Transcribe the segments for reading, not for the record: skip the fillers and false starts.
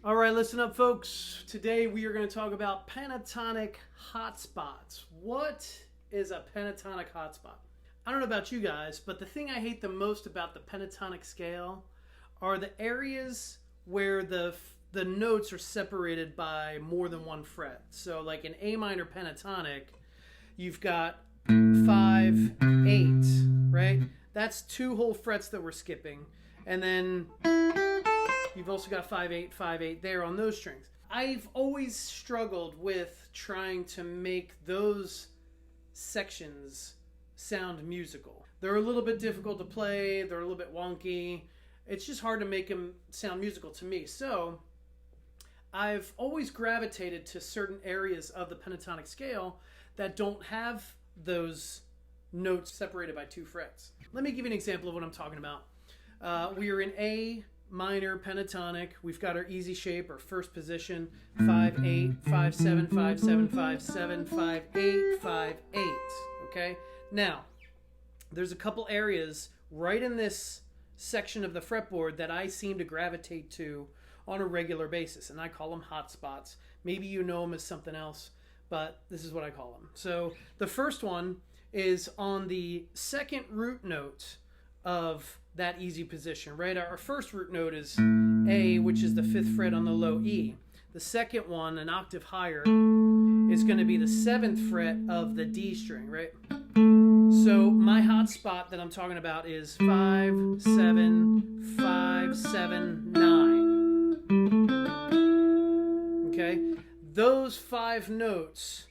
All right, listen up, folks. Today we are going to talk about pentatonic hotspots. What is a pentatonic hotspot? I don't know about you guys, but the thing I hate the most about the pentatonic scale are the areas where the notes are separated by more than one fret. So like in A minor pentatonic, you've got 5, 8, right? That's 2 whole frets that we're skipping. And then you've also got 5, 8, 5, 8 there on those strings. I've always struggled with trying to make those sections sound musical. They're a little bit difficult to play. They're a little bit wonky. It's just hard to make them sound musical to me. So I've always gravitated to certain areas of the pentatonic scale that don't have those notes separated by 2 frets. Let me give you an example of what I'm talking about. We are in A minor pentatonic. We've got our easy shape, our first position, 5, 8, 5, 7, 5, 7, 5, 7, 5, 8, 5, 8. Okay? Now, there's a couple areas right in this section of the fretboard that I seem to gravitate to on a regular basis, and I call them hotspots. Maybe you know them as something else, but this is what I call them. So the first one is on the second root note of that easy position, right? Our first root note is A, which is the 5th fret on the low E. The second one, an octave higher, is going to be the 7th fret of the D string, right? So my hotspot that I'm talking about is 5, 7, 5, 7, 9. Okay? Those 5 notes,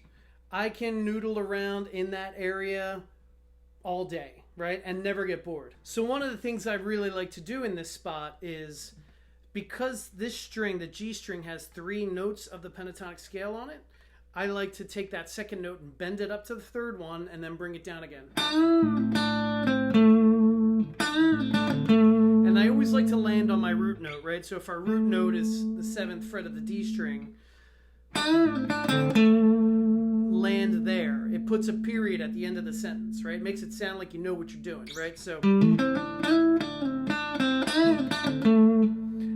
I can noodle around in that area all day, right? And never get bored. So one of the things I really like to do in this spot is, because this string, the G string, has 3 notes of the pentatonic scale on it, I like to take that second note and bend it up to the third one and then bring it down again. And I always like to land on my root note, right? So if our root note is the 7th fret of the D string, land there. It puts a period at the end of the sentence, right? It makes it sound like you know what you're doing, right? So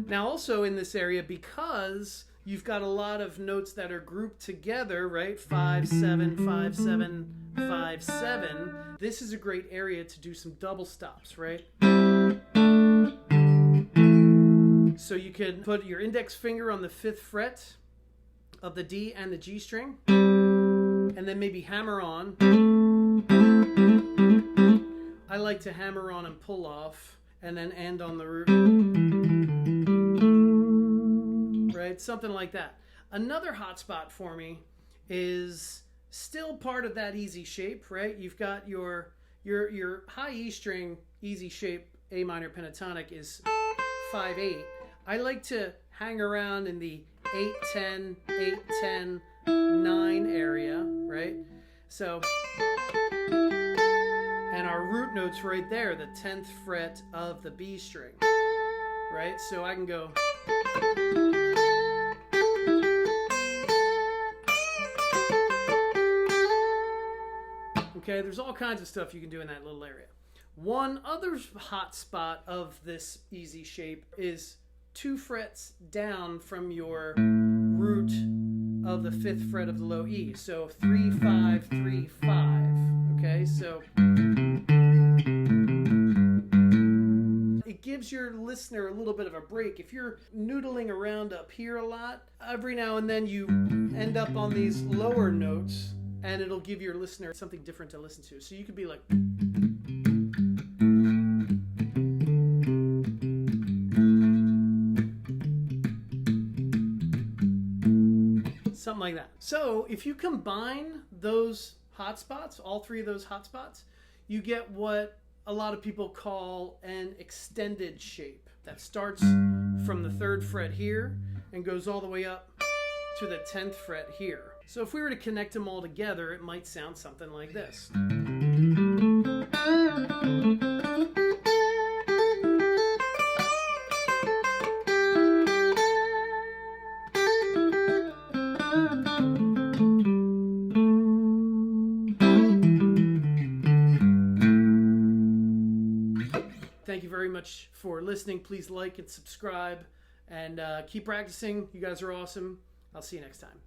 now also in this area, because you've got a lot of notes that are grouped together, right? 5, 7, 5, 7, 5, 7. This is a great area to do some double stops, right? So you can put your index finger on the 5th fret of the D and the G string, and then maybe hammer on. I like to hammer on and pull off, and then end on the root. Right? Something like that. Another hotspot for me is still part of that easy shape, right? You've got your high E string easy shape A minor pentatonic is 5, 8. I like to hang around in the 8, 10, 8, 10, 9 area, right? So, and our root note's right there, the 10th fret of the B string, right? So I can go. Okay, there's all kinds of stuff you can do in that little area. One other hot spot of this easy shape is 2 frets down from your root of the 5th fret of the low E. So 3, 5, 3, 5. Okay, so it gives your listener a little bit of a break. If you're noodling around up here a lot, every now and then you end up on these lower notes, and it'll give your listener something different to listen to. So you could be like, something like that. So if you combine those hotspots, all 3 of those hotspots, you get what a lot of people call an extended shape that starts from the 3rd fret here and goes all the way up to the 10th fret here. So if we were to connect them all together, it might sound something like this. Thank you very much for listening. Please like and subscribe, And keep practicing. You guys are awesome. I'll see you next time.